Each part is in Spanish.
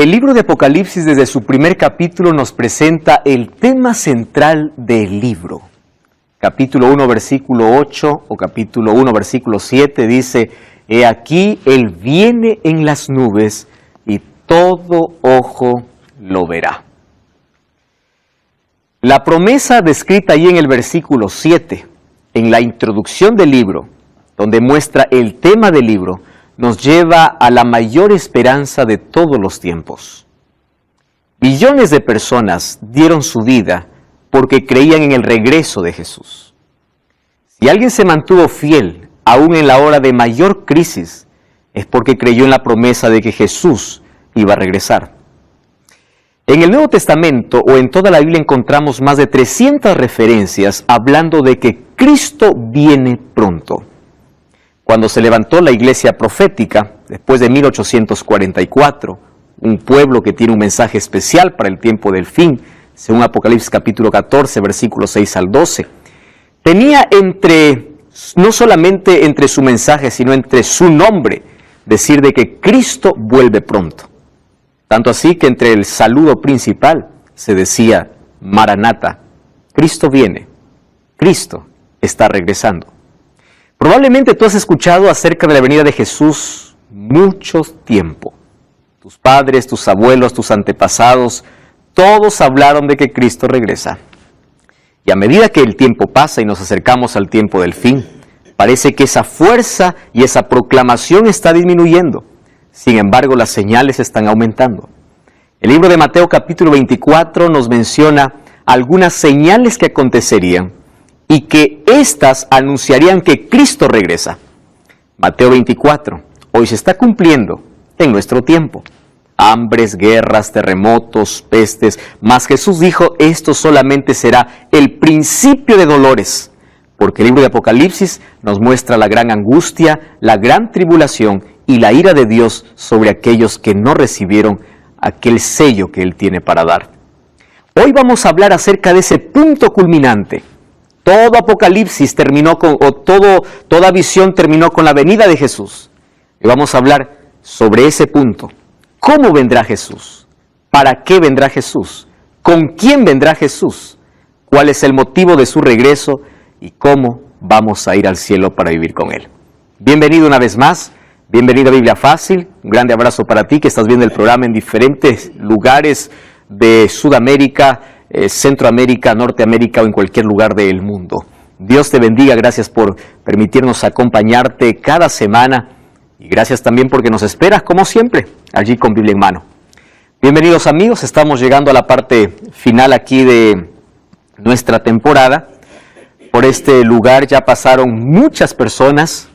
El libro de Apocalipsis desde su primer capítulo nos presenta el tema central del libro. Capítulo 1, versículo 8 o capítulo 1, versículo 7 dice: He aquí, Él viene en las nubes y todo ojo lo verá. La promesa descrita ahí en el versículo 7, en la introducción del libro, donde muestra el tema del libro, nos lleva a la mayor esperanza de todos los tiempos. Billones de personas dieron su vida porque creían en el regreso de Jesús. Si alguien se mantuvo fiel, aún en la hora de mayor crisis, es porque creyó en la promesa de que Jesús iba a regresar. En el Nuevo Testamento o en toda la Biblia encontramos más de 300 referencias hablando de que Cristo viene pronto. Cuando se levantó la iglesia profética, después de 1844, un pueblo que tiene un mensaje especial para el tiempo del fin, según Apocalipsis capítulo 14, versículos 6 al 12, tenía no solamente entre su mensaje, sino entre su nombre, decir de que Cristo vuelve pronto. Tanto así que entre el saludo principal se decía: Maranata, Cristo viene, Cristo está regresando. Probablemente tú has escuchado acerca de la venida de Jesús mucho tiempo. Tus padres, tus abuelos, tus antepasados, todos hablaron de que Cristo regresa. Y a medida que el tiempo pasa y nos acercamos al tiempo del fin, parece que esa fuerza y esa proclamación está disminuyendo. Sin embargo, las señales están aumentando. El libro de Mateo capítulo 24 nos menciona algunas señales que acontecerían y que éstas anunciarían que Cristo regresa. Mateo 24, hoy se está cumpliendo en nuestro tiempo. Hambres, guerras, terremotos, pestes, mas Jesús dijo: esto solamente será el principio de dolores, porque el libro de Apocalipsis nos muestra la gran angustia, la gran tribulación y la ira de Dios sobre aquellos que no recibieron aquel sello que Él tiene para dar. Hoy vamos a hablar acerca de ese punto culminante. Todo Apocalipsis terminó toda visión terminó con la venida de Jesús. Y vamos a hablar sobre ese punto. ¿Cómo vendrá Jesús? ¿Para qué vendrá Jesús? ¿Con quién vendrá Jesús? ¿Cuál es el motivo de su regreso? ¿Y cómo vamos a ir al cielo para vivir con Él? Bienvenido una vez más. Bienvenido a Biblia Fácil. Un grande abrazo para ti que estás viendo el programa en diferentes lugares de Sudamérica, Centroamérica, Norteamérica o en cualquier lugar del mundo. Dios te bendiga, gracias por permitirnos acompañarte cada semana y gracias también porque nos esperas como siempre, allí con Biblia en mano. Bienvenidos amigos, estamos llegando a la parte final aquí de nuestra temporada. Por este lugar ya pasaron muchas personas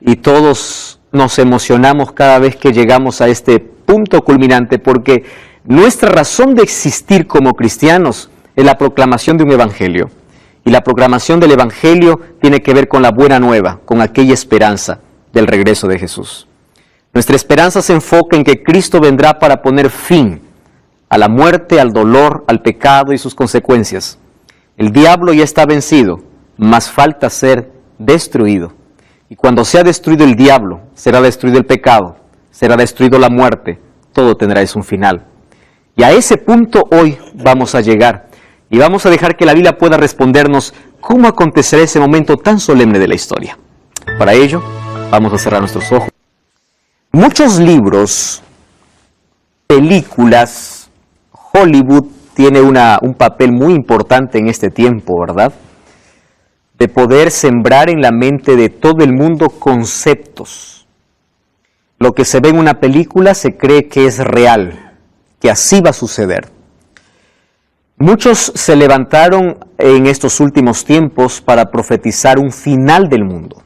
y todos nos emocionamos cada vez que llegamos a este punto culminante porque nuestra razón de existir como cristianos es la proclamación de un evangelio. Y la proclamación del evangelio tiene que ver con la buena nueva, con aquella esperanza del regreso de Jesús. Nuestra esperanza se enfoca en que Cristo vendrá para poner fin a la muerte, al dolor, al pecado y sus consecuencias. El diablo ya está vencido, mas falta ser destruido. Y cuando sea destruido el diablo, será destruido el pecado, será destruido la muerte, todo tendrá un final. Y a ese punto hoy vamos a llegar y vamos a dejar que la Biblia pueda respondernos cómo acontecerá ese momento tan solemne de la historia. Para ello, vamos a cerrar nuestros ojos. Muchos libros, películas, Hollywood tiene un papel muy importante en este tiempo, ¿verdad? De poder sembrar en la mente de todo el mundo conceptos. Lo que se ve en una película se cree que es real, que así va a suceder. Muchos se levantaron en estos últimos tiempos para profetizar un final del mundo.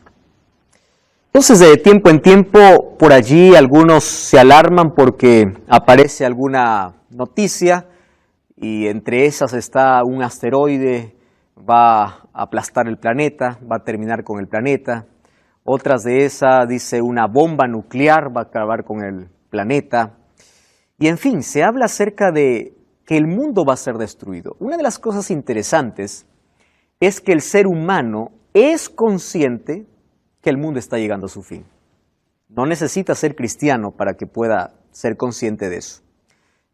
Entonces, de tiempo en tiempo, por allí algunos se alarman porque aparece alguna noticia y entre esas está un asteroide, va a aplastar el planeta, va a terminar con el planeta. Otras de esas dice una bomba nuclear va a acabar con el planeta. Y en fin, se habla acerca de que el mundo va a ser destruido. Una de las cosas interesantes es que el ser humano es consciente que el mundo está llegando a su fin. No necesita ser cristiano para que pueda ser consciente de eso.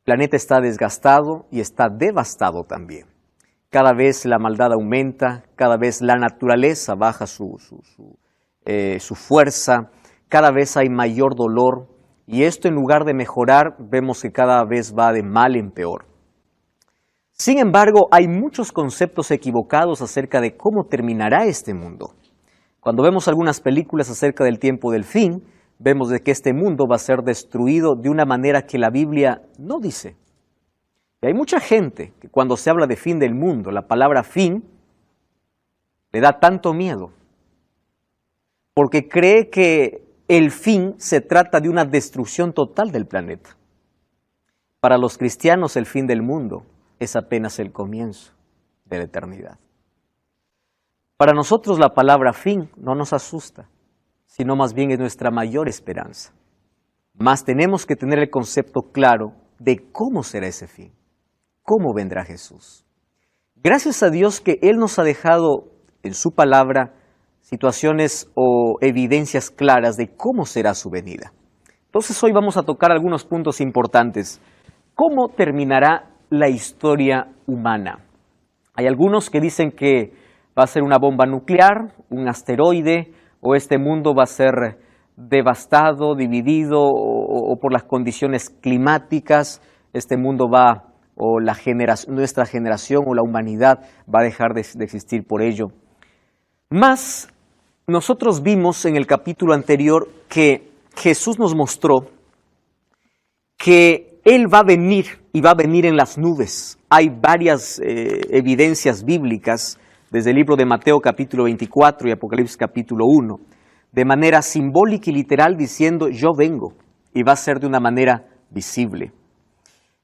planeta está desgastado y está devastado también. Cada vez la maldad aumenta, cada vez la naturaleza baja su fuerza, cada vez hay mayor dolor, y esto en lugar de mejorar, vemos que cada vez va de mal en peor. Sin embargo, hay muchos conceptos equivocados acerca de cómo terminará este mundo. Cuando vemos algunas películas acerca del tiempo del fin, vemos de que este mundo va a ser destruido de una manera que la Biblia no dice. Y hay mucha gente que cuando se habla de fin del mundo, la palabra fin le da tanto miedo, porque cree que el fin se trata de una destrucción total del planeta. Para los cristianos el fin del mundo es apenas el comienzo de la eternidad. Para nosotros la palabra fin no nos asusta, sino más bien es nuestra mayor esperanza. Mas tenemos que tener el concepto claro de cómo será ese fin, cómo vendrá Jesús. Gracias a Dios que Él nos ha dejado en su palabra situaciones o evidencias claras de cómo será su venida. Entonces hoy vamos a tocar algunos puntos importantes. ¿Cómo terminará la historia humana? Hay algunos que dicen que va a ser una bomba nuclear, un asteroide, o este mundo va a ser devastado, dividido, o por las condiciones climáticas, este mundo nuestra generación o la humanidad va a dejar de existir por ello. Mas, nosotros vimos en el capítulo anterior que Jesús nos mostró que Él va a venir y va a venir en las nubes. Hay varias evidencias bíblicas desde el libro de Mateo capítulo 24 y Apocalipsis capítulo 1, de manera simbólica y literal diciendo yo vengo, y va a ser de una manera visible.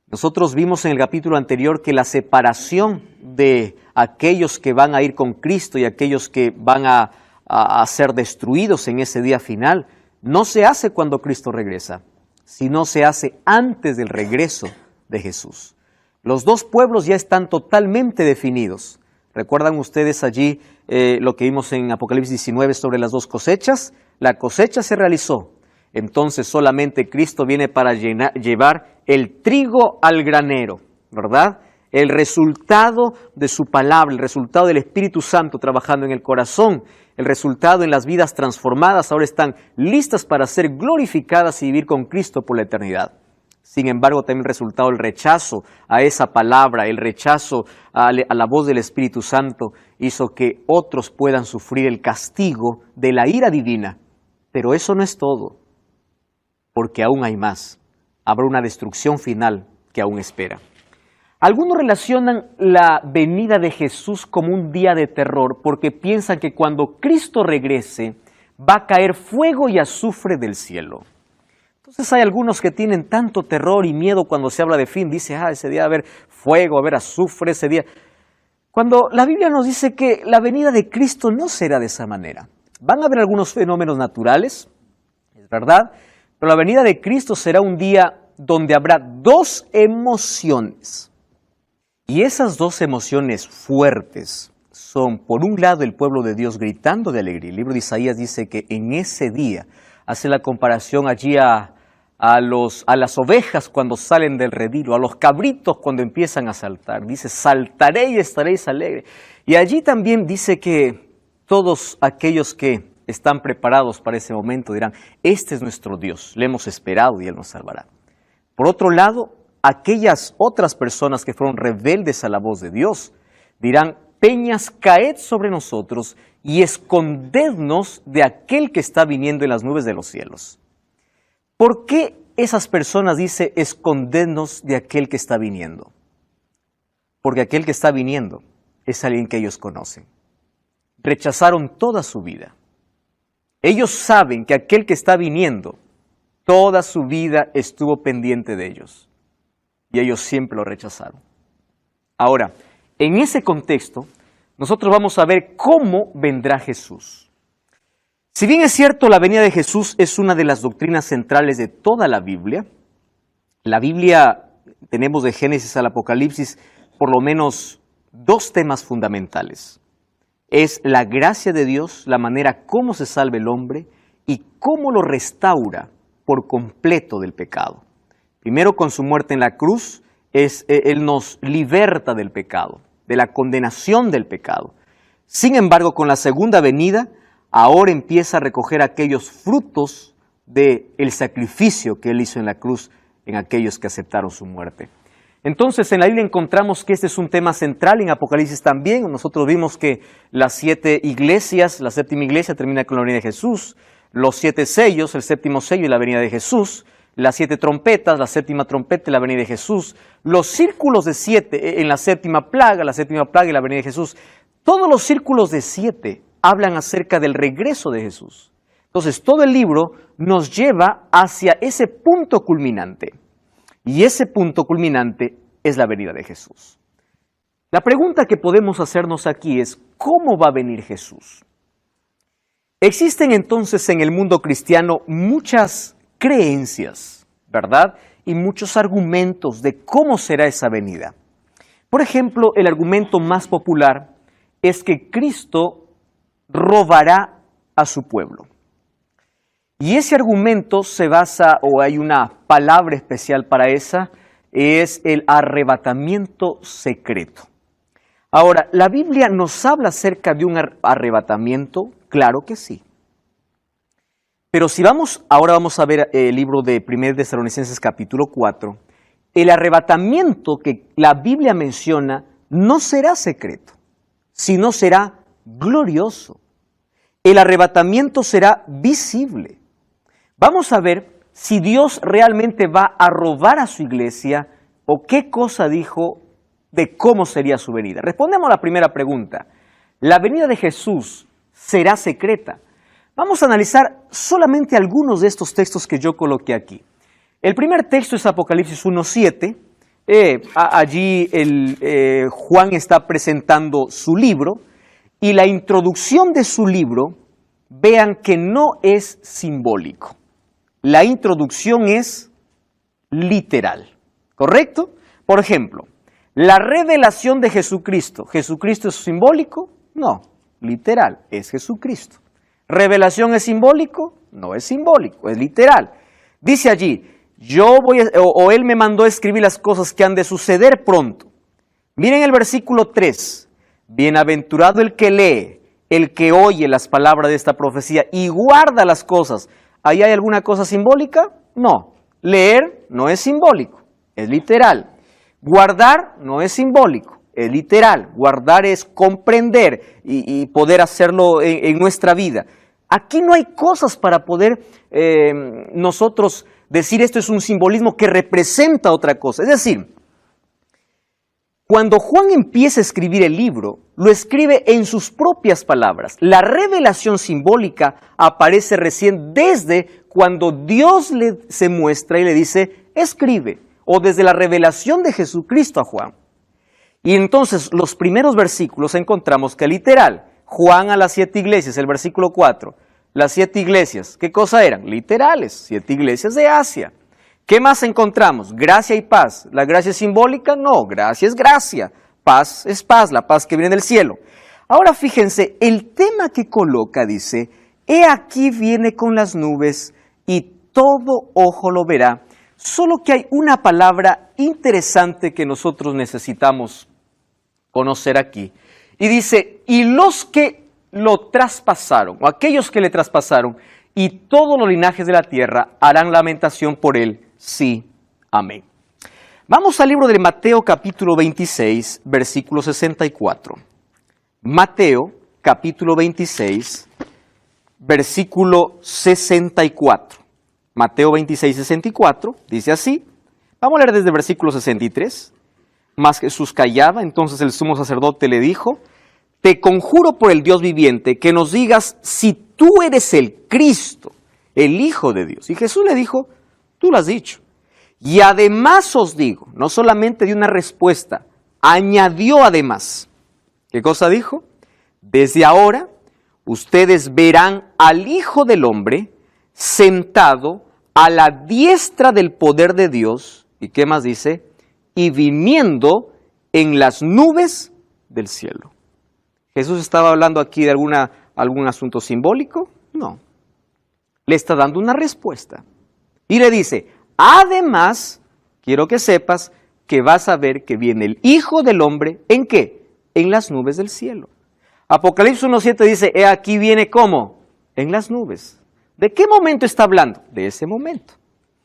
Nosotros vimos en el capítulo anterior que la separación de aquellos que van a ir con Cristo y aquellos que van a ser destruidos en ese día final, no se hace cuando Cristo regresa, sino se hace antes del regreso de Jesús. Los dos pueblos ya están totalmente definidos. ¿Recuerdan ustedes allí lo que vimos en Apocalipsis 19 sobre las dos cosechas? La cosecha se realizó. Entonces solamente Cristo viene para llevar el trigo al granero, ¿verdad? El resultado de su palabra, el resultado del Espíritu Santo trabajando en el corazón, el resultado en las vidas transformadas, ahora están listas para ser glorificadas y vivir con Cristo por la eternidad. Sin embargo, también el resultado del rechazo a esa palabra, el rechazo a la voz del Espíritu Santo, hizo que otros puedan sufrir el castigo de la ira divina. Pero eso no es todo, porque aún hay más. Habrá una destrucción final que aún espera. Algunos relacionan la venida de Jesús como un día de terror porque piensan que cuando Cristo regrese va a caer fuego y azufre del cielo. Entonces hay algunos que tienen tanto terror y miedo cuando se habla de fin. Dice, ese día va a haber fuego, va a haber azufre ese día. Cuando la Biblia nos dice que la venida de Cristo no será de esa manera. Van a haber algunos fenómenos naturales, es verdad, pero la venida de Cristo será un día donde habrá dos emociones. Y esas dos emociones fuertes son, por un lado, el pueblo de Dios gritando de alegría. El libro de Isaías dice que en ese día, hace la comparación allí a las ovejas cuando salen del redil, o a los cabritos cuando empiezan a saltar. Dice, saltaré y estaréis alegres. Y allí también dice que todos aquellos que están preparados para ese momento dirán, este es nuestro Dios, le hemos esperado y Él nos salvará. Por otro lado, aquellas otras personas que fueron rebeldes a la voz de Dios dirán, peñas, caed sobre nosotros y escondednos de aquel que está viniendo en las nubes de los cielos. ¿Por qué esas personas dicen, escondednos de aquel que está viniendo? Porque aquel que está viniendo es alguien que ellos conocen. Rechazaron toda su vida. Ellos saben que aquel que está viniendo, toda su vida estuvo pendiente de ellos. Y ellos siempre lo rechazaron. Ahora, en ese contexto, nosotros vamos a ver cómo vendrá Jesús. Si bien es cierto, la venida de Jesús es una de las doctrinas centrales de toda la Biblia tenemos de Génesis al Apocalipsis por lo menos dos temas fundamentales. Es la gracia de Dios, la manera cómo se salva el hombre y cómo lo restaura por completo del pecado. Primero, con su muerte en la cruz, Él nos liberta del pecado, de la condenación del pecado. Sin embargo, con la segunda venida, ahora empieza a recoger aquellos frutos del sacrificio que Él hizo en la cruz en aquellos que aceptaron su muerte. Entonces, en la Biblia encontramos que este es un tema central, en Apocalipsis también. Nosotros vimos que las 7 iglesias, la séptima iglesia termina con la venida de Jesús, los 7 sellos, el séptimo sello y la venida de Jesús, las 7 trompetas, la séptima trompeta y la venida de Jesús, los círculos de 7 en la séptima plaga y la venida de Jesús. Todos los círculos de 7 hablan acerca del regreso de Jesús. Entonces, todo el libro nos lleva hacia ese punto culminante. Y ese punto culminante es la venida de Jesús. La pregunta que podemos hacernos aquí es, ¿cómo va a venir Jesús? Existen entonces en el mundo cristiano muchas creencias, ¿verdad? Y muchos argumentos de cómo será esa venida. Por ejemplo, el argumento más popular es que Cristo robará a su pueblo. Y ese argumento se basa, o hay una palabra especial para esa, es el arrebatamiento secreto. Ahora, ¿la Biblia nos habla acerca de un arrebatamiento? Claro que sí. Pero si ahora vamos a ver el libro de 1 Tesalonicenses capítulo 4, el arrebatamiento que la Biblia menciona no será secreto, sino será glorioso. El arrebatamiento será visible. Vamos a ver si Dios realmente va a robar a su iglesia o qué cosa dijo de cómo sería su venida. Respondemos a la primera pregunta. ¿La venida de Jesús será secreta? Vamos a analizar solamente algunos de estos textos que yo coloqué aquí. El primer texto es Apocalipsis 1:7. Allí Juan está presentando su libro y la introducción de su libro, vean que no es simbólico. La introducción es literal, ¿correcto? Por ejemplo, la revelación de Jesucristo. ¿Jesucristo es simbólico? No, literal, es Jesucristo. ¿Revelación es simbólico? No es simbólico, es literal. Dice allí, Él me mandó a escribir las cosas que han de suceder pronto. Miren el versículo 3. Bienaventurado el que lee, el que oye las palabras de esta profecía y guarda las cosas. ¿Ahí hay alguna cosa simbólica? No. Leer no es simbólico, es literal. Guardar no es simbólico, es literal. Guardar es comprender y poder hacerlo en nuestra vida. Aquí no hay cosas para poder nosotros decir esto es un simbolismo que representa otra cosa. Es decir, cuando Juan empieza a escribir el libro, lo escribe en sus propias palabras. La revelación simbólica aparece recién desde cuando Dios se muestra y le dice, escribe, o desde la revelación de Jesucristo a Juan. Y entonces los primeros versículos encontramos que literal, Juan a las 7 iglesias, el versículo 4, las 7 iglesias, ¿qué cosa eran? Literales, 7 iglesias de Asia. ¿Qué más encontramos? Gracia y paz. ¿La gracia es simbólica? No, gracia es gracia. Paz es paz, la paz que viene del cielo. Ahora fíjense, el tema que coloca dice, he aquí viene con las nubes y todo ojo lo verá. Solo que hay una palabra interesante que nosotros necesitamos conocer aquí. Y dice, y los que lo traspasaron, o aquellos que le traspasaron, y todos los linajes de la tierra harán lamentación por él. Sí, amén. Vamos al libro de Mateo capítulo 26, versículo 64. Mateo capítulo 26, versículo 64. Mateo 26, 64, dice así. Vamos a leer desde el versículo 63. Mas Jesús callaba, entonces el sumo sacerdote le dijo, te conjuro por el Dios viviente que nos digas si tú eres el Cristo, el Hijo de Dios. Y Jesús le dijo, tú lo has dicho. Y además os digo, no solamente dio una respuesta, añadió además. ¿Qué cosa dijo? Desde ahora ustedes verán al Hijo del Hombre sentado a la diestra del poder de Dios. ¿Y qué más dice? Y viniendo en las nubes del cielo. ¿Jesús estaba hablando aquí de algún asunto simbólico? No. Le está dando una respuesta. Y le dice, además quiero que sepas que vas a ver que viene el Hijo del Hombre, ¿en qué? En las nubes del cielo. Apocalipsis 1:7 dice, he aquí viene ¿cómo? En las nubes. ¿De qué momento está hablando? De ese momento,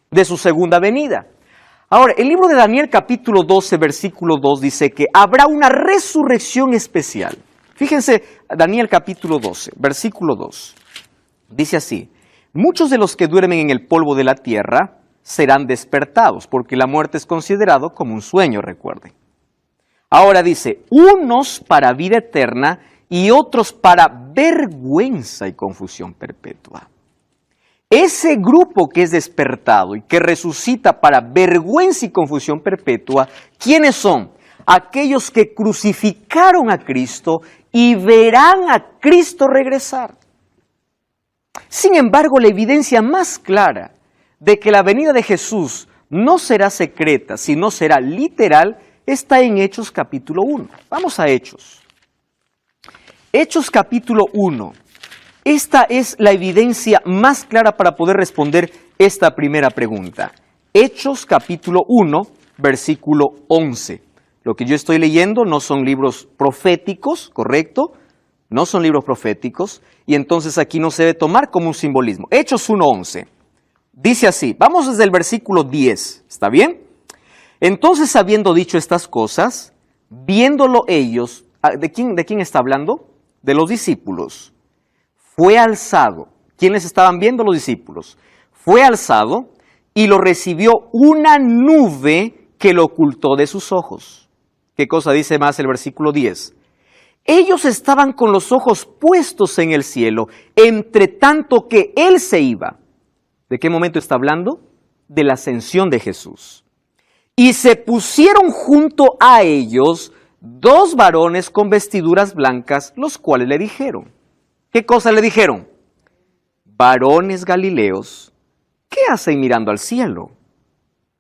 de su segunda venida. Ahora, el libro de Daniel capítulo 12, versículo 2 dice que habrá una resurrección especial. Fíjense, Daniel capítulo 12, versículo 2. Dice así, muchos de los que duermen en el polvo de la tierra serán despertados, porque la muerte es considerado como un sueño, recuerden. Ahora dice, unos para vida eterna y otros para vergüenza y confusión perpetua. Ese grupo que es despertado y que resucita para vergüenza y confusión perpetua, ¿quiénes son? Aquellos que crucificaron a Cristo y verán a Cristo regresar. Sin embargo, la evidencia más clara de que la venida de Jesús no será secreta, sino será literal, está en Hechos capítulo 1. Vamos a Hechos. Hechos capítulo 1. Esta es la evidencia más clara para poder responder esta primera pregunta. Hechos capítulo 1, versículo 11. Lo que yo estoy leyendo no son libros proféticos, ¿correcto? No son libros proféticos, y entonces aquí no se debe tomar como un simbolismo. Hechos 1:11. Dice así, vamos desde el versículo 10, ¿está bien? Entonces, habiendo dicho estas cosas, viéndolo ellos, ¿de quién está hablando? De los discípulos. Fue alzado. ¿Quiénes estaban viendo? Los discípulos. Fue alzado y lo recibió una nube que lo ocultó de sus ojos. ¿Qué cosa dice más el versículo 10? Ellos estaban con los ojos puestos en el cielo, entre tanto que Él se iba. ¿De qué momento está hablando? De la ascensión de Jesús. Y se pusieron junto a ellos dos varones con vestiduras blancas, los cuales le dijeron. ¿Qué cosa le dijeron? Varones galileos, ¿qué hacen mirando al cielo?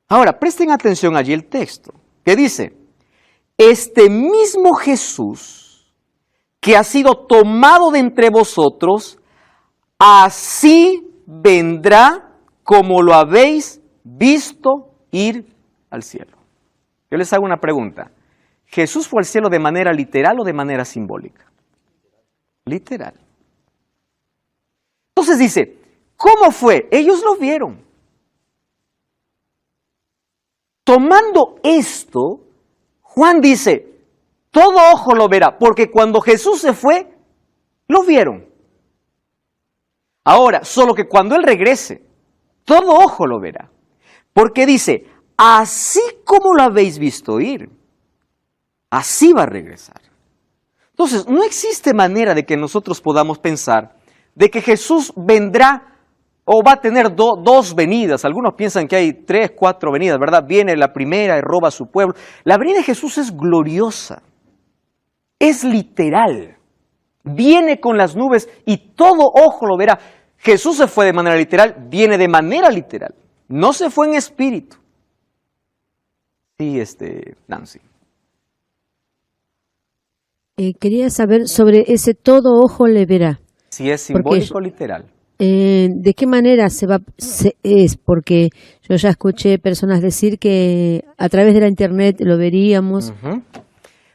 Ahora, presten atención allí el texto. ¿Qué dice? Este mismo Jesús, que ha sido tomado de entre vosotros, así vendrá como lo habéis visto ir al cielo. Yo les hago una pregunta. ¿Jesús fue al cielo de manera literal o de manera simbólica? Literal. Entonces dice, ¿cómo fue? Ellos lo vieron. Tomando esto, Juan dice, todo ojo lo verá, porque cuando Jesús se fue, lo vieron. Ahora, solo que cuando Él regrese, todo ojo lo verá. Porque dice, así como lo habéis visto ir, así va a regresar. Entonces, no existe manera de que nosotros podamos pensar de que Jesús vendrá o va a tener dos venidas. Algunos piensan que hay 3, 4 venidas, ¿verdad? Viene la primera y roba a su pueblo. La venida de Jesús es gloriosa, es literal. Viene con las nubes y todo ojo lo verá. Jesús se fue de manera literal, viene de manera literal. No se fue en espíritu. Sí, Nancy. Quería saber sobre ese todo ojo le verá. Si es simbólico o literal. ¿De qué manera es? Porque yo ya escuché personas decir que a través de la internet lo veríamos. Uh-huh.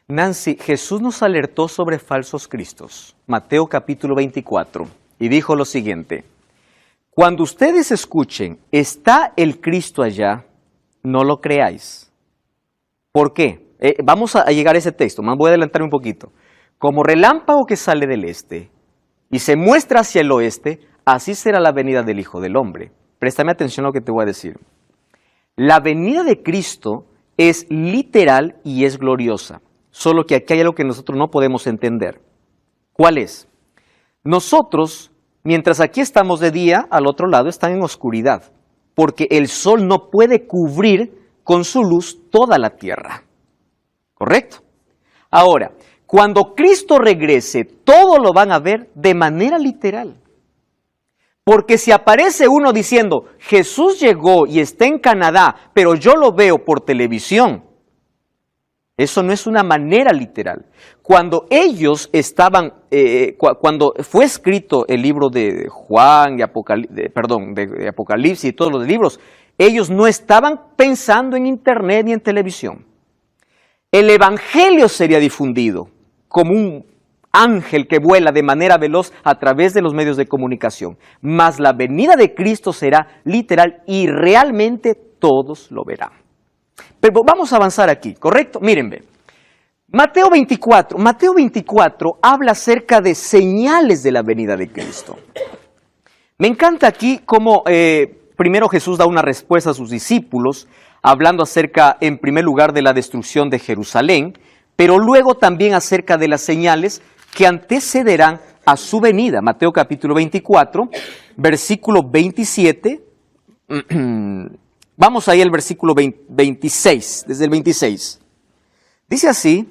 Nancy, Jesús nos alertó sobre falsos cristos. Mateo capítulo 24. Y dijo lo siguiente. Cuando ustedes escuchen, está el Cristo allá, no lo creáis. ¿Por qué? Vamos a llegar a ese texto, más voy a adelantar un poquito. Como relámpago que sale del este y se muestra hacia el oeste, así será la venida del Hijo del Hombre. Préstame atención a lo que te voy a decir. La venida de Cristo es literal y es gloriosa, solo que aquí hay algo que nosotros no podemos entender. ¿Cuál es? Nosotros, mientras aquí estamos de día, al otro lado están en oscuridad, porque el sol no puede cubrir con su luz toda la tierra. ¿Correcto? Ahora, cuando Cristo regrese, todo lo van a ver de manera literal. Porque si aparece uno diciendo, Jesús llegó y está en Canadá, pero yo lo veo por televisión, eso no es una manera literal. Cuando ellos estaban, cuando fue escrito el libro de Juan, de Apocalipsis y todos los libros, Ellos no estaban pensando en internet ni en televisión. El evangelio sería difundido como un ángel que vuela de manera veloz a través de los medios de comunicación. Mas la venida de Cristo será literal y realmente todos lo verán. Pero vamos a avanzar aquí, ¿correcto? Miren, ven. Mateo 24 habla acerca de señales de la venida de Cristo. Me encanta aquí cómo primero Jesús da una respuesta a sus discípulos, hablando acerca, en primer lugar, de la destrucción de Jerusalén, pero luego también acerca de las señales que antecederán a su venida. Mateo capítulo 24, versículo 27. Vamos ahí al versículo 26, desde el 26. Dice así: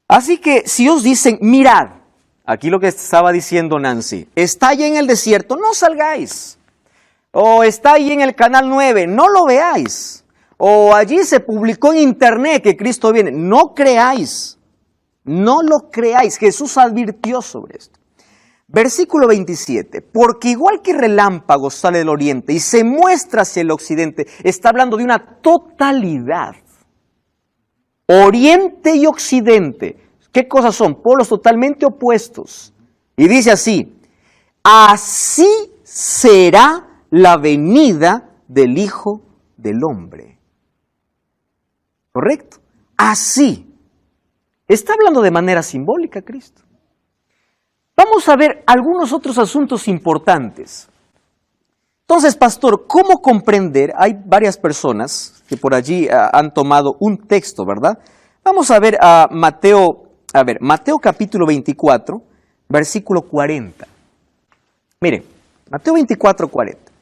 así que si os dicen, mirad, aquí lo que estaba diciendo Nancy, está allí en el desierto, no salgáis. O está allí en el canal 9, no lo veáis. O allí se publicó en internet que Cristo viene, no creáis. No lo creáis. Jesús advirtió sobre esto. Versículo 27, porque igual que relámpago sale del oriente y se muestra hacia el occidente, está hablando de una totalidad. Oriente y occidente, ¿qué cosas son? Polos totalmente opuestos. Y dice así: así será la venida del Hijo del Hombre. ¿Correcto? Así. Está hablando de manera simbólica Cristo. Vamos a ver algunos otros asuntos importantes. Entonces, pastor, ¿cómo comprender? Hay varias personas que por allí han tomado un texto, ¿verdad? Vamos a ver a Mateo capítulo 24, versículo 40. Miren, Mateo 24, 40.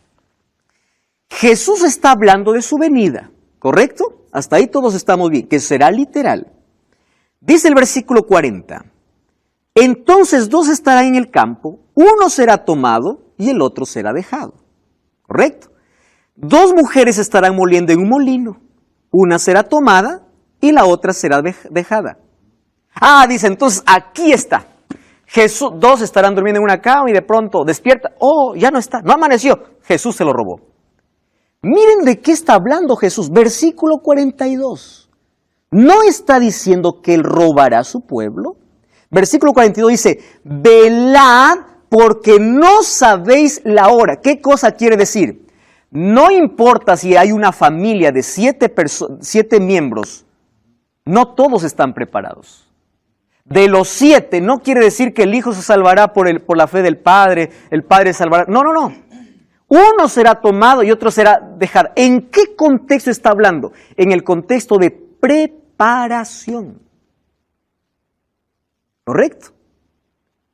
Jesús está hablando de su venida, ¿correcto? Hasta ahí todos estamos bien, que será literal. Dice el versículo 40. Entonces dos estarán en el campo, uno será tomado y el otro será dejado. ¿Correcto? Dos mujeres estarán moliendo en un molino, una será tomada y la otra será dejada. Dice, entonces aquí está. Dos estarán durmiendo en una cama y de pronto despierta. Oh, ya no está, no amaneció. Jesús se lo robó. Miren de qué está hablando Jesús. Versículo 42. ¿No está diciendo que él robará a su pueblo? Versículo 42 dice, velad porque no sabéis la hora. ¿Qué cosa quiere decir? No importa si hay una familia de 7 miembros, no todos están preparados. De los 7, no quiere decir que el hijo se salvará por la fe del padre, el padre salvará. No. Uno será tomado y otro será dejado. ¿En qué contexto está hablando? En el contexto de preparación. ¿Correcto?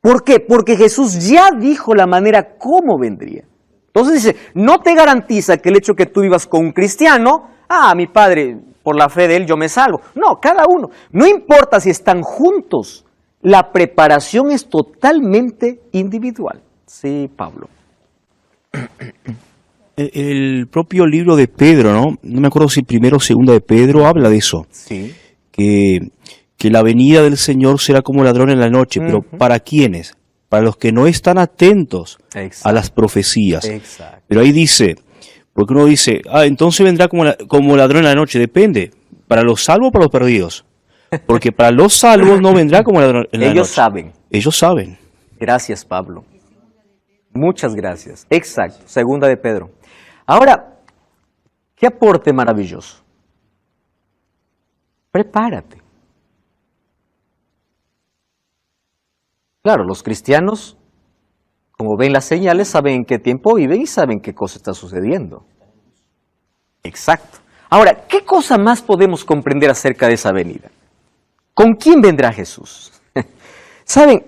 ¿Por qué? Porque Jesús ya dijo la manera cómo vendría. Entonces dice, no te garantiza que el hecho que tú vivas con un cristiano, mi padre, por la fe de él yo me salvo. No, cada uno. No importa si están juntos, la preparación es totalmente individual. Sí, Pablo. El propio libro de Pedro, ¿no? No me acuerdo si primero o segundo de Pedro habla de eso. Sí. Que la venida del Señor será como ladrón en la noche, pero ¿para quiénes? Para los que no están atentos a las profecías. Exacto. Pero ahí dice, porque uno dice, entonces vendrá como ladrón en la noche. Depende, ¿para los salvos o para los perdidos? Porque para los salvos no vendrá como ladrón en la noche. Ellos saben. Ellos saben. Gracias, Pablo. Muchas gracias. Exacto, segunda de Pedro. Ahora, qué aporte maravilloso. Prepárate. Claro, los cristianos, como ven las señales, saben en qué tiempo viven y saben qué cosa está sucediendo. Exacto. Ahora, ¿qué cosa más podemos comprender acerca de esa venida? ¿Con quién vendrá Jesús? ¿Saben?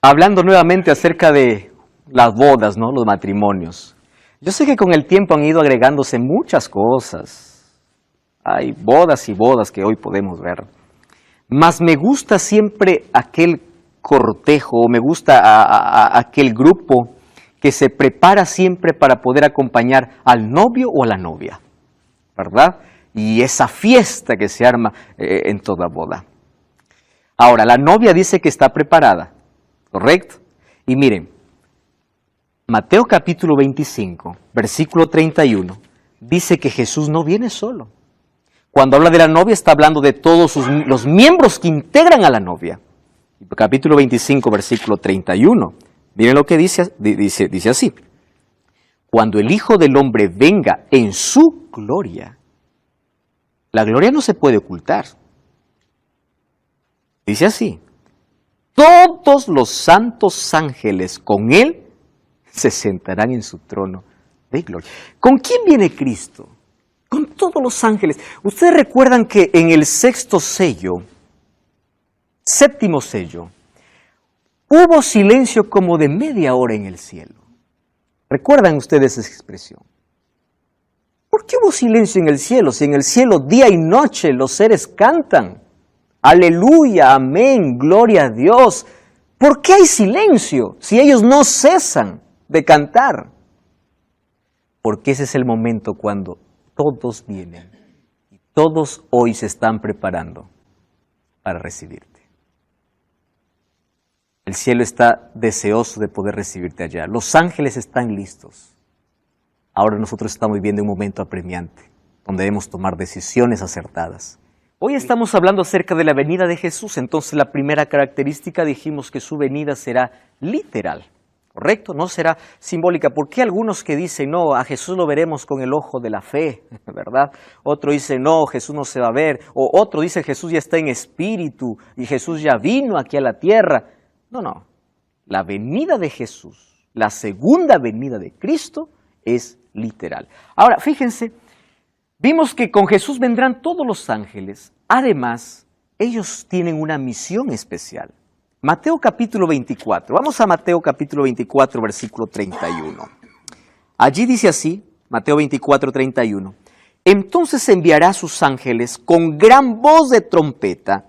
Hablando nuevamente acerca de las bodas, ¿no? Los matrimonios. Yo sé que con el tiempo han ido agregándose muchas cosas. Hay bodas y bodas que hoy podemos ver. Mas me gusta siempre aquel cortejo, me gusta aquel grupo que se prepara siempre para poder acompañar al novio o a la novia, ¿verdad? Y esa fiesta que se arma en toda boda. Ahora, la novia dice que está preparada, ¿correcto? Y miren, Mateo capítulo 25, versículo 31, dice que Jesús no viene solo. Cuando habla de la novia, está hablando de todos los miembros que integran a la novia. Capítulo 25, versículo 31. Miren lo que dice así. Cuando el Hijo del Hombre venga en su gloria, la gloria no se puede ocultar. Dice así, todos los santos ángeles con él se sentarán en su trono de gloria. ¿Con quién viene Cristo? Con todos los ángeles. Ustedes recuerdan que en el séptimo sello, hubo silencio como de media hora en el cielo. ¿Recuerdan ustedes esa expresión? ¿Por qué hubo silencio en el cielo? Si en el cielo día y noche los seres cantan. Aleluya, amén, gloria a Dios. ¿Por qué hay silencio si ellos no cesan de cantar? Porque ese es el momento cuando todos vienen y todos hoy se están preparando para recibirte. El cielo está deseoso de poder recibirte allá. Los ángeles están listos. Ahora nosotros estamos viviendo un momento apremiante, donde debemos tomar decisiones acertadas. Hoy estamos hablando acerca de la venida de Jesús. Entonces la primera característica dijimos que su venida será literal, ¿correcto? No será simbólica. ¿Por qué algunos que dicen, no, a Jesús lo veremos con el ojo de la fe, ¿verdad? Otro dice, no, Jesús no se va a ver. O otro dice, Jesús ya está en espíritu y Jesús ya vino aquí a la tierra. No. La venida de Jesús, la segunda venida de Cristo, es literal. Ahora, fíjense, vimos que con Jesús vendrán todos los ángeles. Además, ellos tienen una misión especial. Mateo capítulo 24. Vamos a Mateo capítulo 24, versículo 31. Allí dice así, Mateo 24, 31. Entonces enviará a sus ángeles con gran voz de trompeta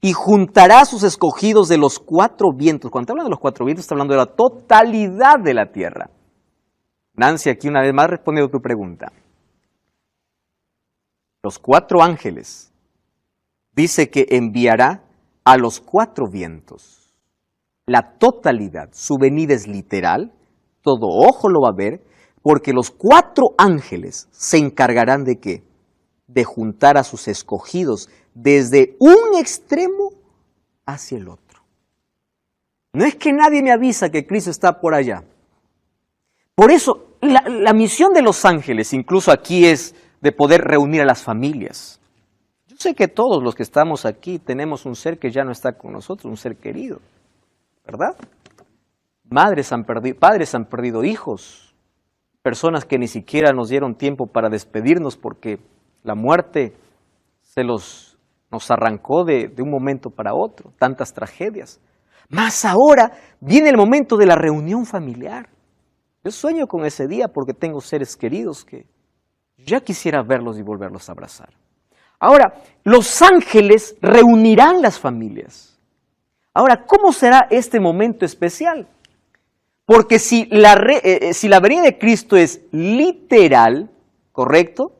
y juntará a sus escogidos de los cuatro vientos. Cuando habla de los cuatro vientos, está hablando de la totalidad de la tierra. Nancy, aquí una vez más respondiendo a tu pregunta. Los cuatro ángeles, dice que enviará a los cuatro vientos. La totalidad, su venida es literal, todo ojo lo va a ver, porque los cuatro ángeles se encargarán de ¿qué? De juntar a sus escogidos desde un extremo hacia el otro. No es que nadie me avisa que Cristo está por allá. Por eso, la misión de los ángeles, incluso aquí, es de poder reunir a las familias. Yo sé que todos los que estamos aquí tenemos un ser que ya no está con nosotros, un ser querido, ¿verdad? Padres han perdido hijos, personas que ni siquiera nos dieron tiempo para despedirnos porque la muerte nos arrancó de un momento para otro, tantas tragedias. Mas ahora viene el momento de la reunión familiar. Yo sueño con ese día porque tengo seres queridos que ya quisiera verlos y volverlos a abrazar. Ahora, los ángeles reunirán las familias. Ahora, ¿cómo será este momento especial? Porque si la venida de Cristo es literal, ¿correcto?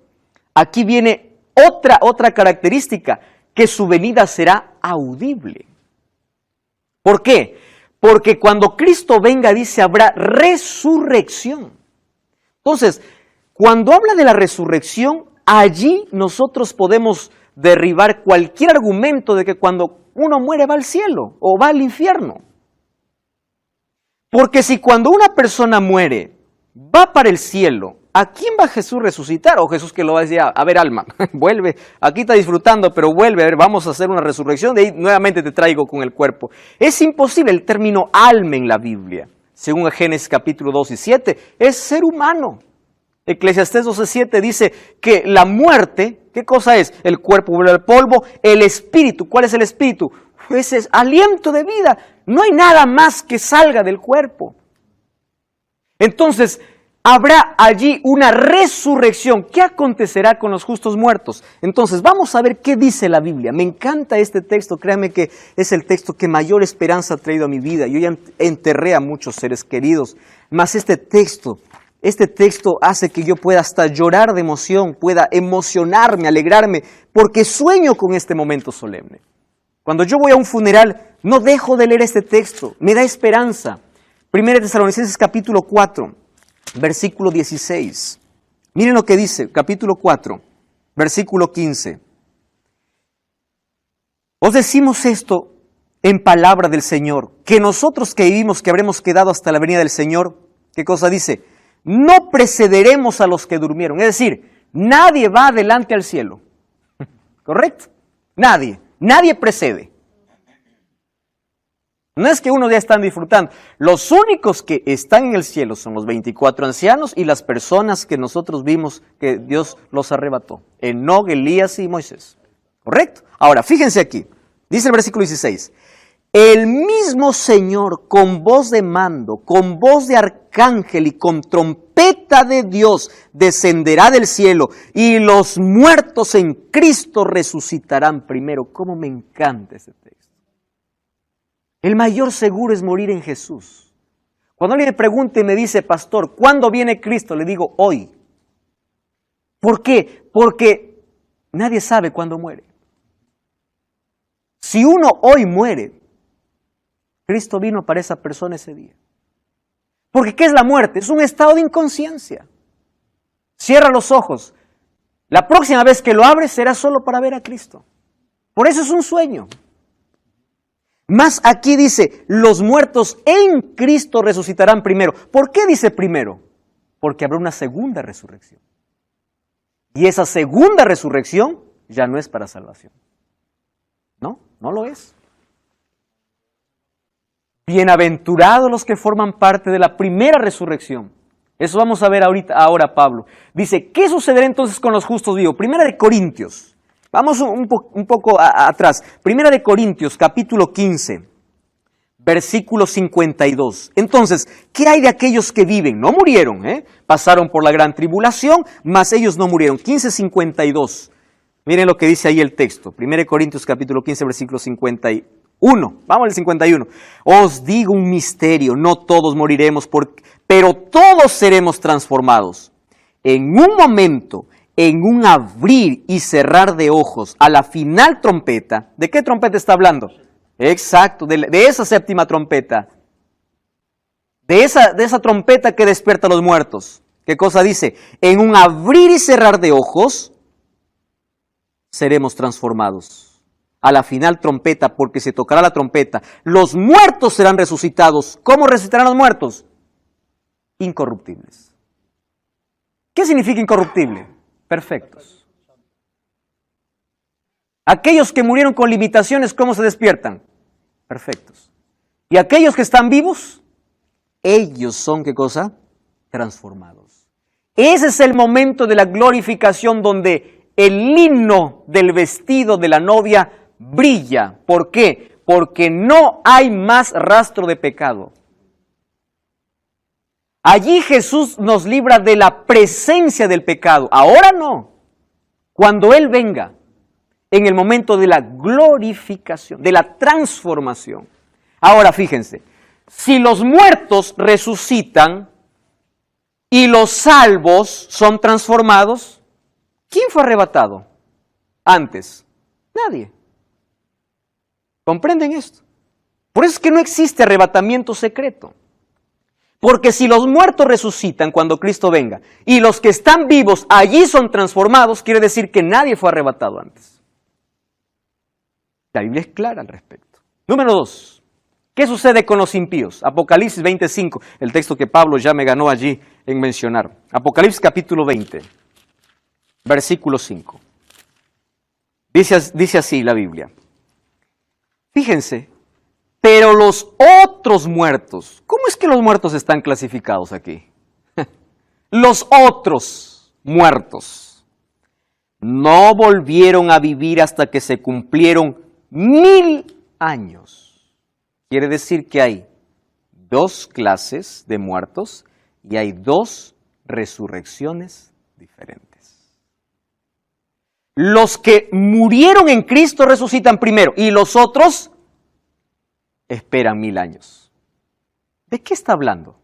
Aquí viene otra característica, que su venida será audible. ¿Por qué? Porque cuando Cristo venga, dice, habrá resurrección. Entonces, cuando habla de la resurrección, allí nosotros podemos derribar cualquier argumento de que cuando uno muere va al cielo o va al infierno. Porque si cuando una persona muere va para el cielo, ¿a quién va Jesús resucitar? O Jesús que lo va a decir, a ver alma, vuelve, aquí está disfrutando, pero vuelve, a ver, vamos a hacer una resurrección, de ahí nuevamente te traigo con el cuerpo. Es imposible. El término alma en la Biblia, según Génesis capítulo 2 y 7, es ser humano. Eclesiastés 12:7 dice que la muerte, ¿qué cosa es? El cuerpo vuelve al polvo, el espíritu, ¿cuál es el espíritu? Pues es aliento de vida, no hay nada más que salga del cuerpo. Entonces, habrá allí una resurrección. ¿Qué acontecerá con los justos muertos? Entonces, vamos a ver qué dice la Biblia. Me encanta este texto, créanme que es el texto que mayor esperanza ha traído a mi vida. Yo ya enterré a muchos seres queridos, mas este texto hace que yo pueda hasta llorar de emoción, pueda emocionarme, alegrarme, porque sueño con este momento solemne. Cuando yo voy a un funeral, no dejo de leer este texto, me da esperanza. 1 Tesalonicenses capítulo 4, versículo 16. Miren lo que dice, capítulo 4, versículo 15. Os decimos esto en palabra del Señor, que nosotros que vivimos, que habremos quedado hasta la venida del Señor, ¿qué cosa dice? No precederemos a los que durmieron. Es decir, nadie va adelante al cielo. ¿Correcto? Nadie precede. No es que uno ya están disfrutando. Los únicos que están en el cielo son los 24 ancianos y las personas que nosotros vimos que Dios los arrebató. Enoc, Elías y Moisés. ¿Correcto? Ahora, fíjense aquí. Dice el versículo 16. El mismo Señor con voz de mando, con voz de arcángel y con trompeta de Dios descenderá del cielo y los muertos en Cristo resucitarán primero. ¿Cómo me encanta ese texto? El mayor seguro es morir en Jesús. Cuando alguien me pregunta y me dice, pastor, ¿cuándo viene Cristo? Le digo, hoy. ¿Por qué? Porque nadie sabe cuándo muere. Si uno hoy muere, Cristo vino para esa persona ese día. Porque ¿qué es la muerte? Es un estado de inconsciencia. Cierra los ojos. La próxima vez que lo abres será solo para ver a Cristo. Por eso es un sueño. Más aquí dice, los muertos en Cristo resucitarán primero. ¿Por qué dice primero? Porque habrá una segunda resurrección. Y esa segunda resurrección ya no es para salvación. No lo es. Bienaventurados los que forman parte de la primera resurrección. Eso vamos a ver ahora Pablo. Dice, ¿qué sucederá entonces con los justos vivos? Primera de Corintios. Vamos un poco atrás. Primera de Corintios, capítulo 15, versículo 52. Entonces, ¿qué hay de aquellos que viven? No murieron, pasaron por la gran tribulación, mas ellos no murieron. 15:52. Miren lo que dice ahí el texto. 1 Corintios capítulo 15, versículo 51. Vamos al 51. Os digo un misterio, no todos moriremos, pero todos seremos transformados. En un momento, en un abrir y cerrar de ojos, a la final trompeta. ¿De qué trompeta está hablando? Exacto, de esa séptima trompeta. De esa trompeta que despierta a los muertos. ¿Qué cosa dice? En un abrir y cerrar de ojos, seremos transformados. A la final trompeta, porque se tocará la trompeta, los muertos serán resucitados. ¿Cómo resucitarán los muertos? Incorruptibles. ¿Qué significa incorruptible? Perfectos. Aquellos que murieron con limitaciones, ¿cómo se despiertan? Perfectos. ¿Y aquellos que están vivos? Ellos son, ¿qué cosa? Transformados. Ese es el momento de la glorificación donde el lino del vestido de la novia brilla. ¿Por qué? Porque no hay más rastro de pecado. Allí Jesús nos libra de la presencia del pecado. Ahora no. Cuando Él venga, en el momento de la glorificación, de la transformación. Ahora fíjense, si los muertos resucitan y los salvos son transformados, ¿quién fue arrebatado antes? Nadie. ¿Comprenden esto? Por eso es que no existe arrebatamiento secreto. Porque si los muertos resucitan cuando Cristo venga y los que están vivos allí son transformados, quiere decir que nadie fue arrebatado antes. La Biblia es clara al respecto. Número 2. ¿Qué sucede con los impíos? Apocalipsis 25, el texto que Pablo ya me ganó allí en mencionar. Apocalipsis capítulo 20. Versículo 5. Dice así la Biblia. Fíjense, pero los otros muertos, ¿cómo es que los muertos están clasificados aquí? Los otros muertos no volvieron a vivir hasta que se cumplieron 1000 años. Quiere decir que hay 2 clases de muertos y hay 2 resurrecciones diferentes. Los que murieron en Cristo resucitan primero y los otros esperan 1000 años. ¿De qué está hablando?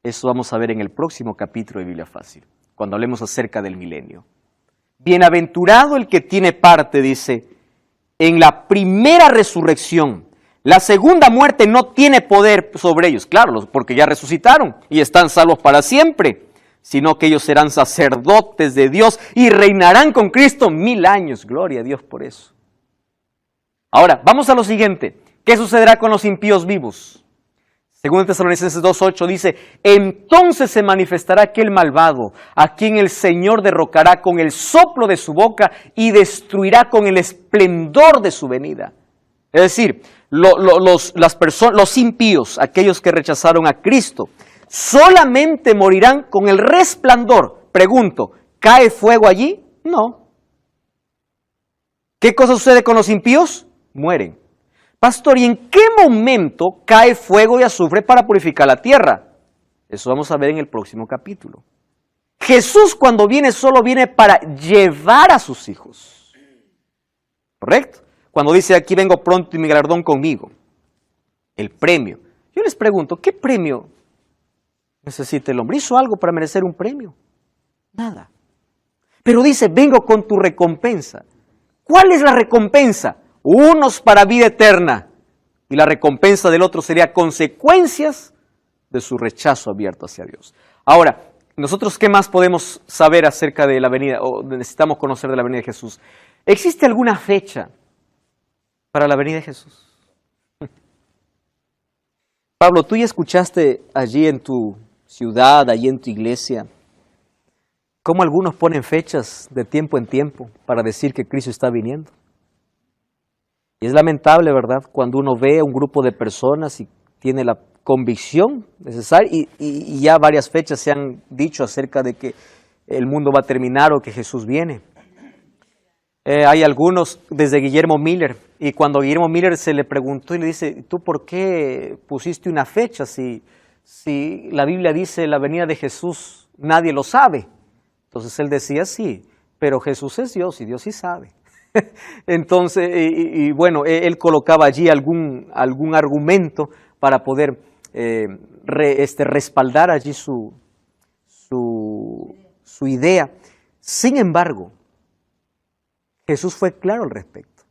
Eso vamos a ver en el próximo capítulo de Biblia Fácil, cuando hablemos acerca del milenio. Bienaventurado el que tiene parte, dice, en la primera resurrección. La segunda muerte no tiene poder sobre ellos, claro, porque ya resucitaron y están salvos para siempre. sino que ellos serán sacerdotes de Dios y reinarán con Cristo 1000 años. Gloria a Dios por eso. Ahora, vamos a lo siguiente. ¿Qué sucederá con los impíos vivos? Según Tesalonicenses 2:8 dice, entonces se manifestará aquel malvado, a quien el Señor derrocará con el soplo de su boca y destruirá con el esplendor de su venida. Es decir, los impíos, aquellos que rechazaron a Cristo, solamente morirán con el resplandor. Pregunto, ¿cae fuego allí? No. ¿Qué cosa sucede con los impíos? Mueren. Pastor, ¿y en qué momento cae fuego y azufre para purificar la tierra? Eso vamos a ver en el próximo capítulo. Jesús cuando viene solo viene para llevar a sus hijos. ¿Correcto? Cuando dice aquí vengo pronto y mi galardón conmigo. El premio. Yo les pregunto, ¿qué premio necesita el hombre? ¿Hizo algo para merecer un premio? Nada. Pero dice, vengo con tu recompensa. ¿Cuál es la recompensa? Unos para vida eterna, y la recompensa del otro sería consecuencias de su rechazo abierto hacia Dios. Ahora, nosotros, ¿qué más podemos saber acerca de la venida, o necesitamos conocer de la venida de Jesús? ¿Existe alguna fecha para la venida de Jesús? Pablo, tú ya escuchaste allí en tu ciudad, allí en tu iglesia, cómo algunos ponen fechas de tiempo en tiempo para decir que Cristo está viniendo. Y es lamentable, ¿verdad?, cuando uno ve a un grupo de personas y tiene la convicción necesaria, y ya varias fechas se han dicho acerca de que el mundo va a terminar o que Jesús viene. Hay algunos, desde Guillermo Miller, y cuando Guillermo Miller se le preguntó y le dice, ¿tú por qué pusiste una fecha si la Biblia dice la venida de Jesús nadie lo sabe? Entonces él decía, sí, pero Jesús es Dios y Dios sí sabe. Entonces, bueno, él colocaba allí algún argumento para poder respaldar allí su idea. Sin embargo, Jesús fue claro al respecto.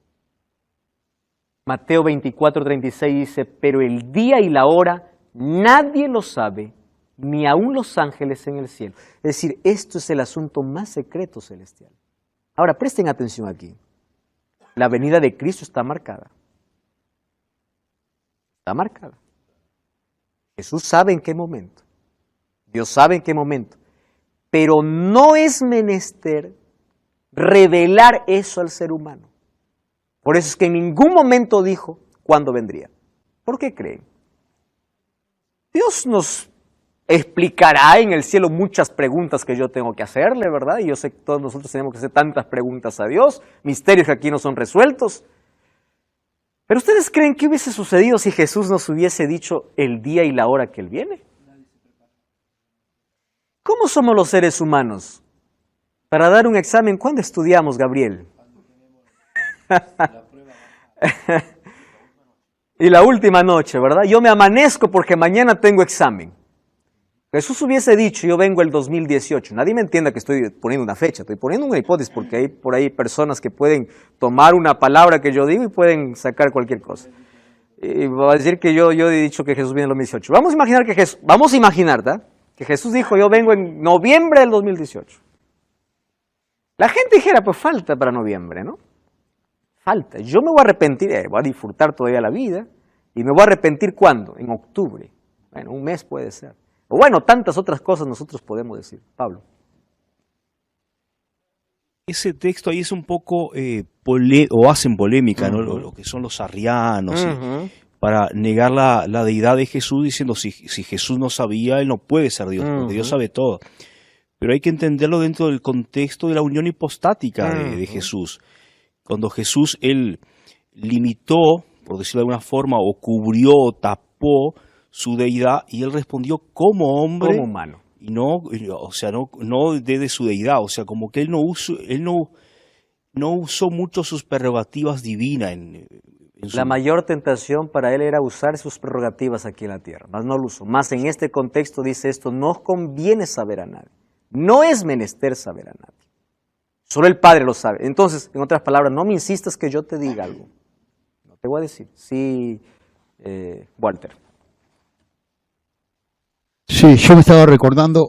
Mateo 24:36 dice, pero el día y la hora nadie lo sabe, ni aun los ángeles en el cielo. Es decir, esto es el asunto más secreto celestial. Ahora, presten atención aquí. La venida de Cristo está marcada. Está marcada. Jesús sabe en qué momento. Dios sabe en qué momento. Pero no es menester revelar eso al ser humano. Por eso es que en ningún momento dijo cuándo vendría. ¿Por qué creen? Dios nos explicará en el cielo muchas preguntas que yo tengo que hacerle, ¿verdad? Y yo sé que todos nosotros tenemos que hacer tantas preguntas a Dios, misterios que aquí no son resueltos. Pero ¿ustedes creen que hubiese sucedido si Jesús nos hubiese dicho el día y la hora que Él viene? ¿Cómo somos los seres humanos? Para dar un examen, ¿cuándo estudiamos, Gabriel? Y la última noche, ¿verdad? Yo me amanezco porque mañana tengo examen. Jesús hubiese dicho, yo vengo el 2018. Nadie me entienda que estoy poniendo una fecha, estoy poniendo una hipótesis porque hay por ahí personas que pueden tomar una palabra que yo digo y pueden sacar cualquier cosa. Y va a decir que yo he dicho que Jesús viene en el 2018. Vamos a imaginar, ¿verdad? Que Jesús dijo, yo vengo en noviembre del 2018. La gente dijera, pues falta para noviembre, ¿no? Falta. Yo me voy a arrepentir, voy a disfrutar todavía la vida, y me voy a arrepentir ¿cuándo? En octubre. Bueno, un mes puede ser. O bueno, tantas otras cosas nosotros podemos decir. Pablo. Ese texto ahí es un poco, o hacen polémica, ¿no? Lo que son los arrianos, para negar la deidad de Jesús, diciendo, si Jesús no sabía, Él no puede ser Dios, porque Dios sabe todo. Pero hay que entenderlo dentro del contexto de la unión hipostática de Jesús. Cuando Jesús, Él limitó, por decirlo de alguna forma, o cubrió, o tapó su deidad, y Él respondió como hombre, como humano. Y no, o sea, no desde su deidad, o sea, como que Él no usó mucho sus prerrogativas divinas. La mayor tentación para Él era usar sus prerrogativas aquí en la tierra, mas no lo usó. Más en este contexto dice esto, no os conviene saber a nadie. No es menester saber a nadie. Solo el Padre lo sabe. Entonces, en otras palabras, no me insistas que yo te diga algo. No te voy a decir. Sí, Walter. Sí, yo me estaba recordando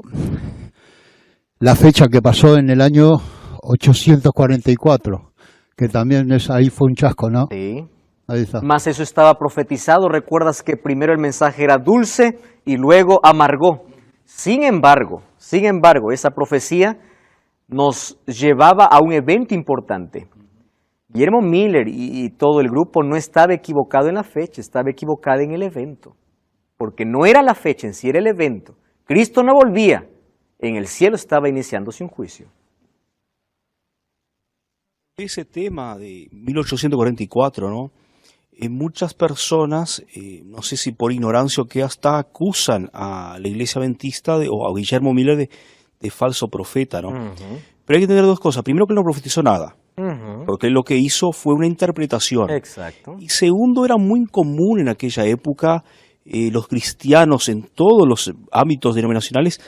la fecha que pasó en el año 844, que también ahí fue un chasco, ¿no? Sí. Ahí está. Más eso estaba profetizado. Recuerdas que primero el mensaje era dulce y luego amargó. Sin embargo, esa profecía nos llevaba a un evento importante. Guillermo Miller y todo el grupo no estaba equivocado en la fecha, estaba equivocado en el evento. Porque no era la fecha en sí, era el evento. Cristo no volvía. En el cielo estaba iniciándose un juicio. Ese tema de 1844, ¿no? Muchas personas, no sé si por ignorancia o qué, hasta acusan a la iglesia adventista o a Guillermo Miller de falso profeta, ¿no? Pero hay que entender dos cosas. Primero, que él no profetizó nada, porque lo que hizo fue una interpretación. Exacto. Y segundo, era muy común en aquella época los cristianos en todos los ámbitos denominacionales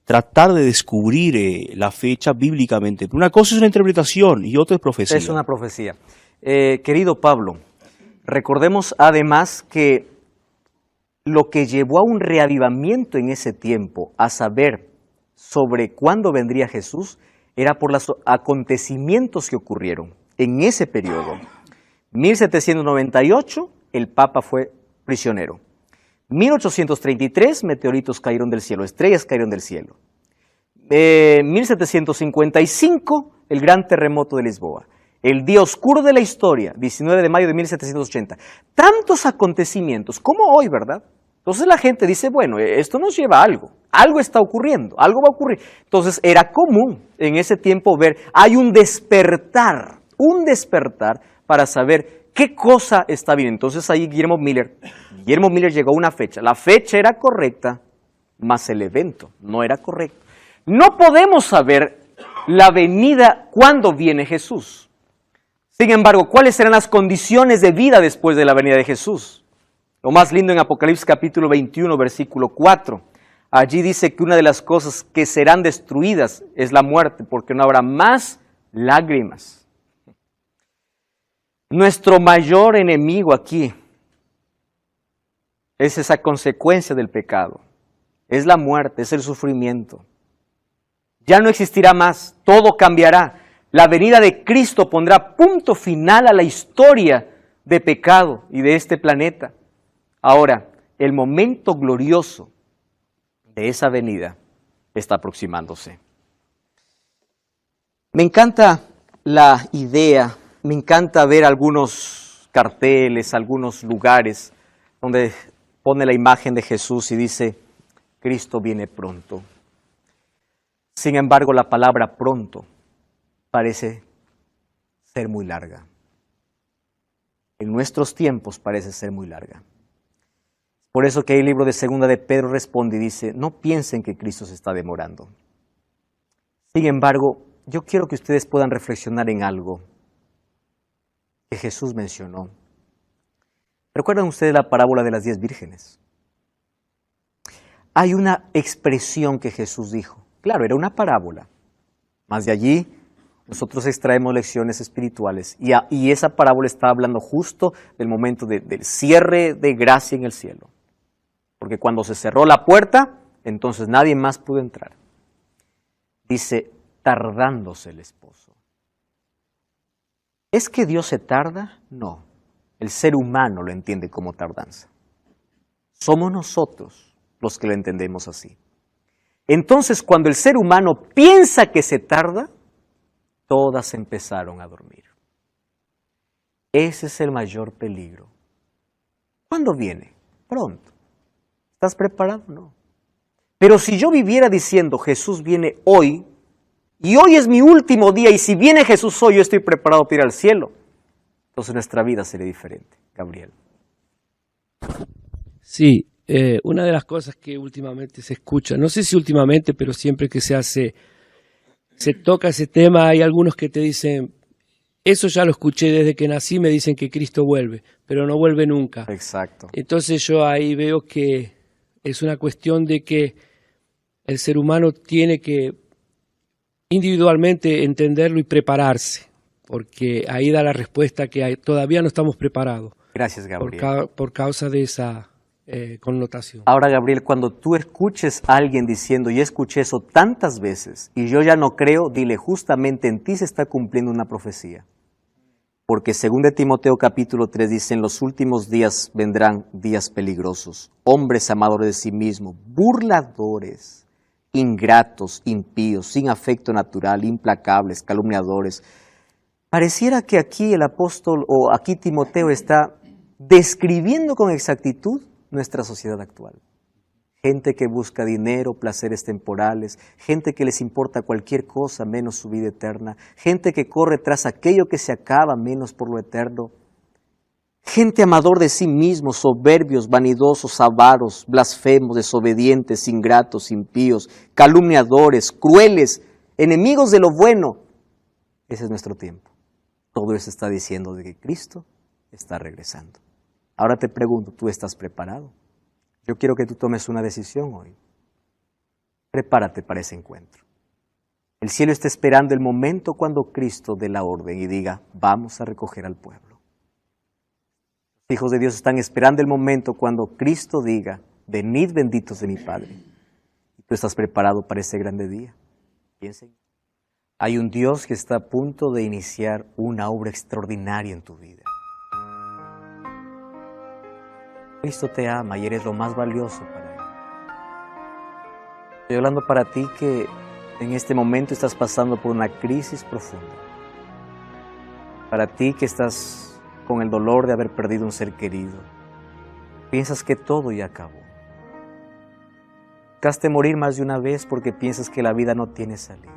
tratar de descubrir la fecha bíblicamente. Una cosa es una interpretación y otra es profecía. Es una profecía. Querido Pablo, recordemos además que lo que llevó a un reavivamiento en ese tiempo, a saber sobre cuándo vendría Jesús, era por los acontecimientos que ocurrieron en ese periodo. 1798, el Papa fue prisionero. 1833, meteoritos cayeron del cielo, estrellas cayeron del cielo. 1755, el gran terremoto de Lisboa. El día oscuro de la historia, 19 de mayo de 1780. Tantos acontecimientos, como hoy, ¿verdad? Entonces la gente dice, bueno, esto nos lleva a algo. Algo está ocurriendo, algo va a ocurrir. Entonces era común en ese tiempo ver, hay un despertar para saber qué cosa está bien. Entonces ahí Guillermo Miller llegó a una fecha. La fecha era correcta, mas el evento no era correcto. No podemos saber la venida, cuándo viene Jesús. Sin embargo, ¿cuáles serán las condiciones de vida después de la venida de Jesús? Lo más lindo en Apocalipsis capítulo 21, versículo 4. Allí dice que una de las cosas que serán destruidas es la muerte, porque no habrá más lágrimas. Nuestro mayor enemigo aquí es esa consecuencia del pecado. Es la muerte, es el sufrimiento. Ya no existirá más, todo cambiará. La venida de Cristo pondrá punto final a la historia de pecado y de este planeta. Ahora, el momento glorioso de esa venida está aproximándose. Me encanta la idea, me encanta ver algunos carteles, algunos lugares donde pone la imagen de Jesús y dice, Cristo viene pronto. Sin embargo, la palabra pronto parece ser muy larga. En nuestros tiempos parece ser muy larga. Por eso que el libro de Segunda de Pedro responde y dice, no piensen que Cristo se está demorando. Sin embargo, yo quiero que ustedes puedan reflexionar en algo que Jesús mencionó. ¿Recuerdan ustedes la parábola de las 10 vírgenes? Hay una expresión que Jesús dijo. Claro, era una parábola. Más de allí, nosotros extraemos lecciones espirituales. Y esa parábola está hablando justo del momento del cierre de gracia en el cielo. Porque cuando se cerró la puerta, entonces nadie más pudo entrar. Dice, tardándose el esposo. ¿Es que Dios se tarda? No. El ser humano lo entiende como tardanza. Somos nosotros los que lo entendemos así. Entonces, cuando el ser humano piensa que se tarda, todas empezaron a dormir. Ese es el mayor peligro. ¿Cuándo viene? Pronto. ¿Estás preparado? No. Pero si yo viviera diciendo, Jesús viene hoy, y hoy es mi último día, y si viene Jesús hoy, yo estoy preparado para ir al cielo, entonces nuestra vida sería diferente. Gabriel. Sí, una de las cosas que últimamente se escucha, no sé si últimamente, pero siempre que se toca ese tema, hay algunos que te dicen, eso ya lo escuché desde que nací, me dicen que Cristo vuelve, pero no vuelve nunca. Exacto. Entonces yo ahí veo que es una cuestión de que el ser humano tiene que individualmente entenderlo y prepararse, porque ahí da la respuesta que todavía no estamos preparados. Gracias, Gabriel. Por causa de esa connotación. Ahora, Gabriel, cuando tú escuches a alguien diciendo, y escuché eso tantas veces, y yo ya no creo, dile, justamente en ti se está cumpliendo una profecía. Porque según de Timoteo capítulo 3 dice, en los últimos días vendrán días peligrosos, hombres amadores de sí mismos, burladores, ingratos, impíos, sin afecto natural, implacables, calumniadores. Pareciera que aquí el apóstol, o aquí Timoteo está describiendo con exactitud nuestra sociedad actual. Gente que busca dinero, placeres temporales, gente que les importa cualquier cosa menos su vida eterna, gente que corre tras aquello que se acaba menos por lo eterno, gente amador de sí mismos, soberbios, vanidosos, avaros, blasfemos, desobedientes, ingratos, impíos, calumniadores, crueles, enemigos de lo bueno. Ese es nuestro tiempo. Todo eso está diciendo de que Cristo está regresando. Ahora te pregunto, ¿tú estás preparado? Yo quiero que tú tomes una decisión hoy. Prepárate para ese encuentro. El cielo está esperando el momento cuando Cristo dé la orden y diga, vamos a recoger al pueblo. Los hijos de Dios están esperando el momento cuando Cristo diga, venid benditos de mi Padre. Y tú estás preparado para ese grande día. Piensen. Hay un Dios que está a punto de iniciar una obra extraordinaria en tu vida. Cristo te ama y eres lo más valioso para Él. Estoy hablando para ti que en este momento estás pasando por una crisis profunda. Para ti que estás con el dolor de haber perdido un ser querido. Piensas que todo ya acabó. Buscaste morir más de una vez porque piensas que la vida no tiene salida.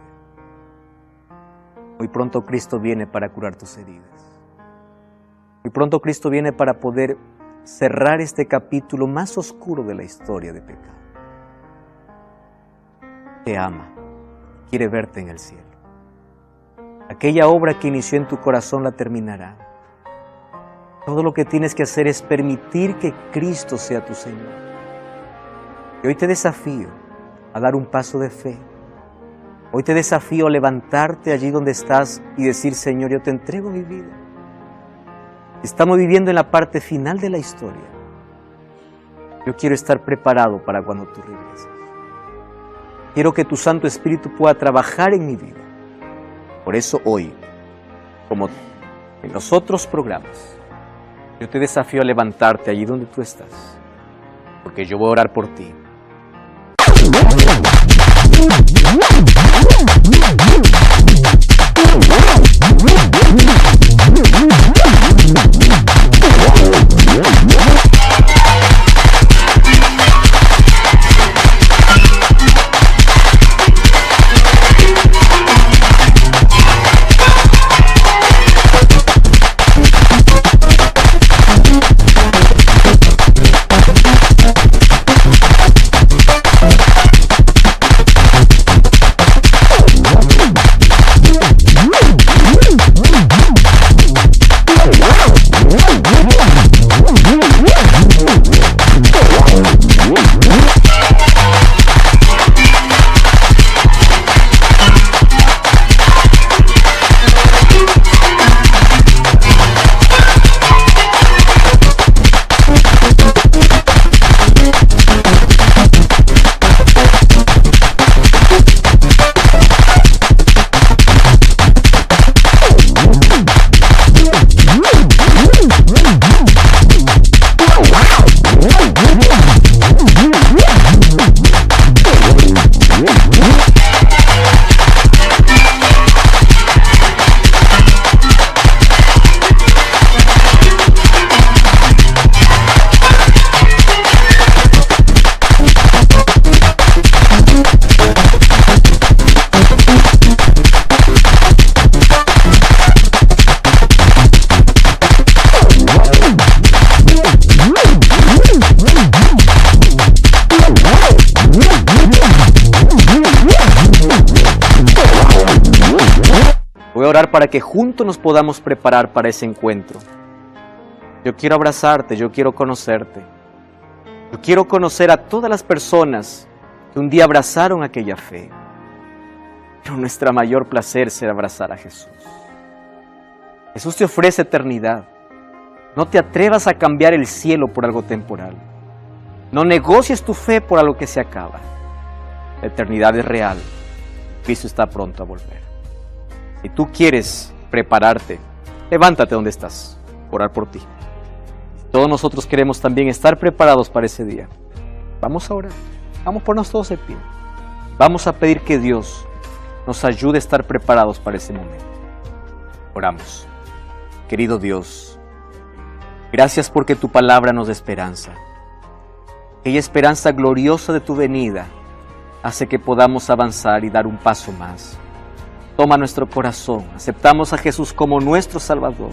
Muy pronto Cristo viene para curar tus heridas. Muy pronto Cristo viene para poder cerrar este capítulo más oscuro de la historia de pecado. Te ama, quiere verte en el cielo. Aquella obra que inició en tu corazón la terminará. Todo lo que tienes que hacer es permitir que Cristo sea tu Señor. Y hoy te desafío a dar un paso de fe. Hoy te desafío a levantarte allí donde estás y decir, Señor, yo te entrego mi vida. Estamos viviendo en la parte final de la historia. Yo quiero estar preparado para cuando tú regreses. Quiero que tu Santo Espíritu pueda trabajar en mi vida. Por eso hoy, como en los otros programas, yo te desafío a levantarte allí donde tú estás, porque yo voy a orar por ti. Voy a orar para que juntos nos podamos preparar para ese encuentro. Yo quiero abrazarte, yo quiero conocerte. Yo quiero conocer a todas las personas que un día abrazaron aquella fe. Pero nuestro mayor placer será abrazar a Jesús. Jesús te ofrece eternidad. No te atrevas a cambiar el cielo por algo temporal. No negocies tu fe por algo que se acaba. La eternidad es real. Cristo está pronto a volver. Si tú quieres prepararte, levántate donde estás, orar por ti. Todos nosotros queremos también estar preparados para ese día. Vamos a orar. Vamos a ponernos todos de pie. Vamos a pedir que Dios nos ayude a estar preparados para ese momento. Oramos. Querido Dios, gracias porque tu palabra nos da esperanza. Aquella esperanza gloriosa de tu venida hace que podamos avanzar y dar un paso más. Toma nuestro corazón, aceptamos a Jesús como nuestro Salvador.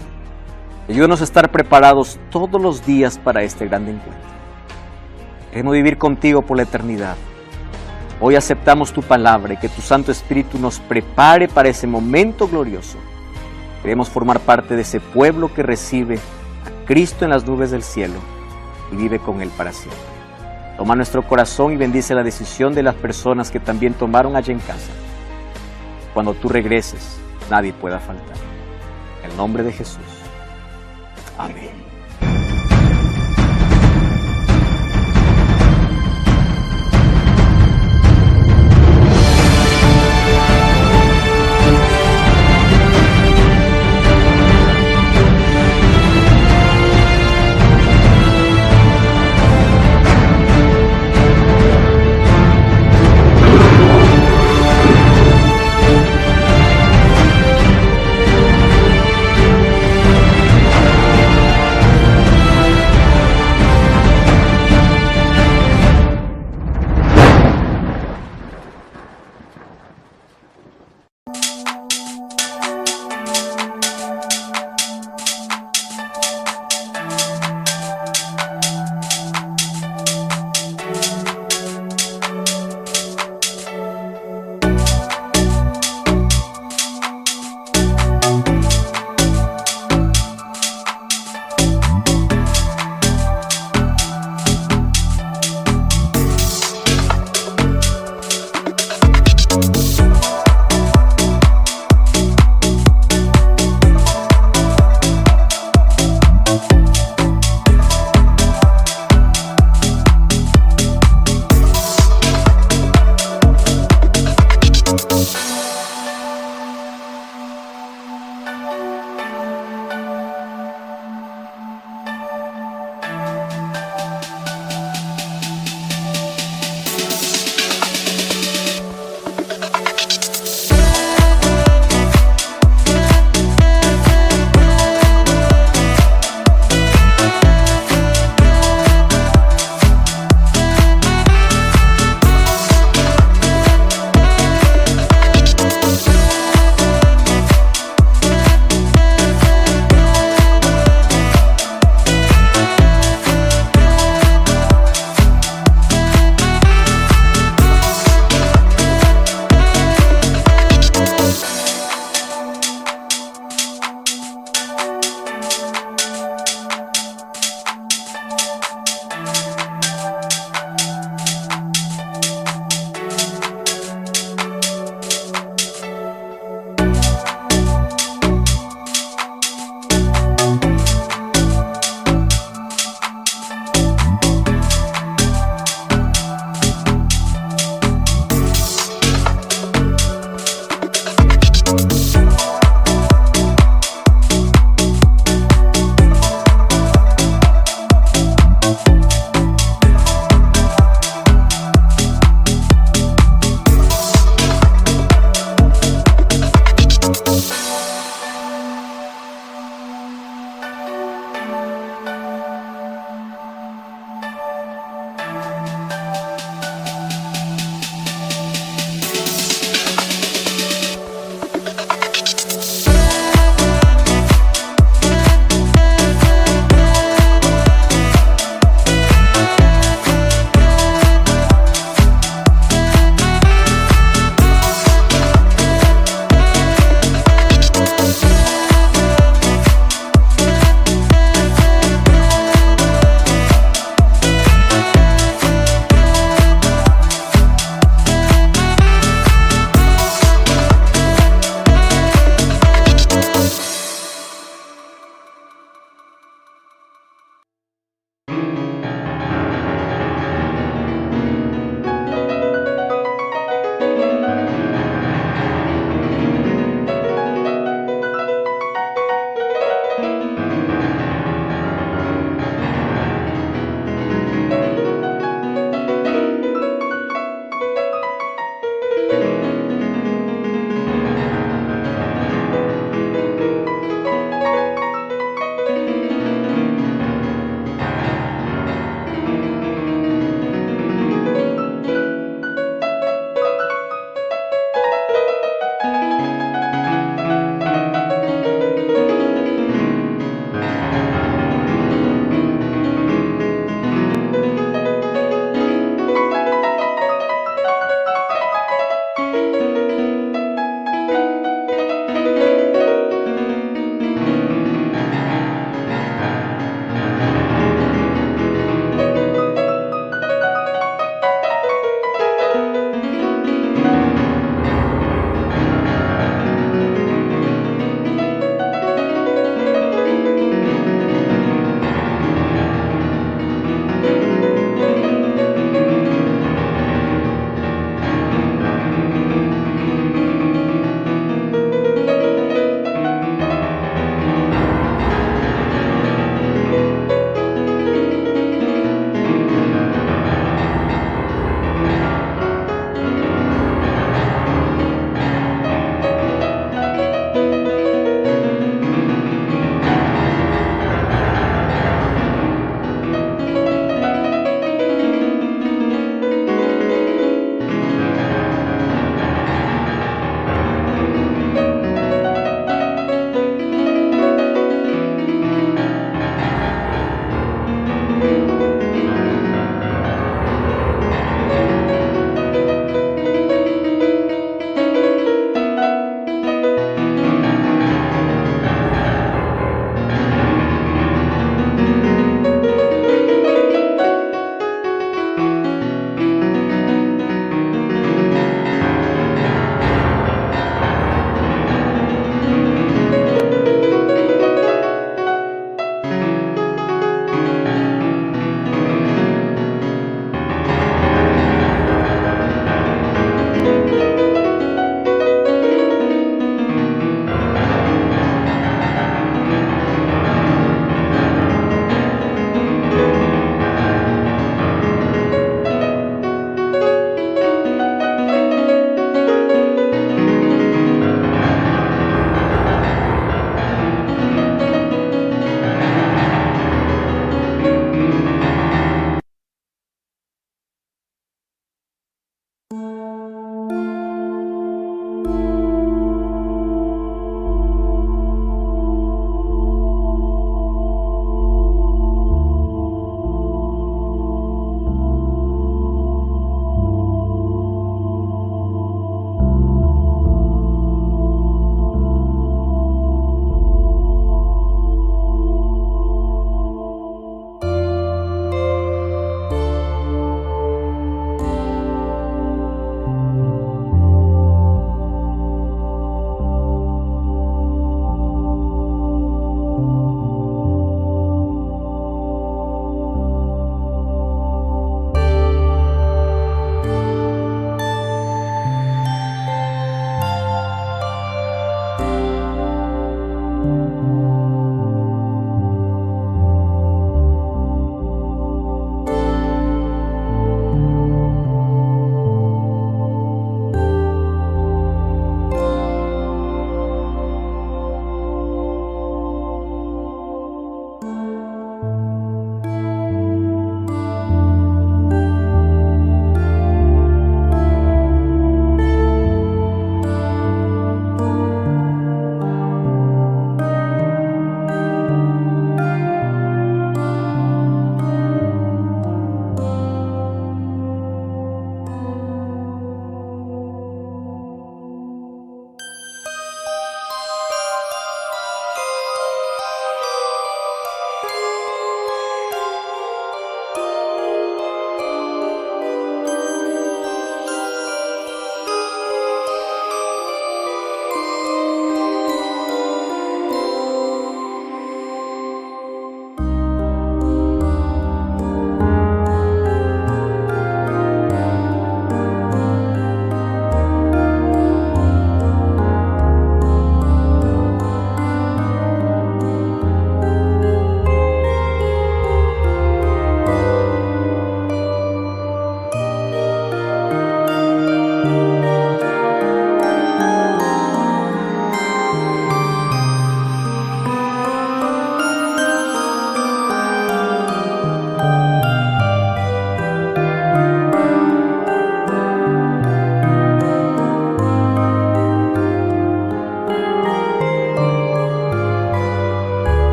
Ayúdanos a estar preparados todos los días para este gran encuentro. Queremos vivir contigo por la eternidad. Hoy aceptamos tu palabra y que tu Santo Espíritu nos prepare para ese momento glorioso. Queremos formar parte de ese pueblo que recibe a Cristo en las nubes del cielo y vive con Él para siempre. Toma nuestro corazón y bendice la decisión de las personas que también tomaron allá en casa. Cuando tú regreses, nadie pueda faltar. En el nombre de Jesús. Amén.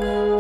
Amén.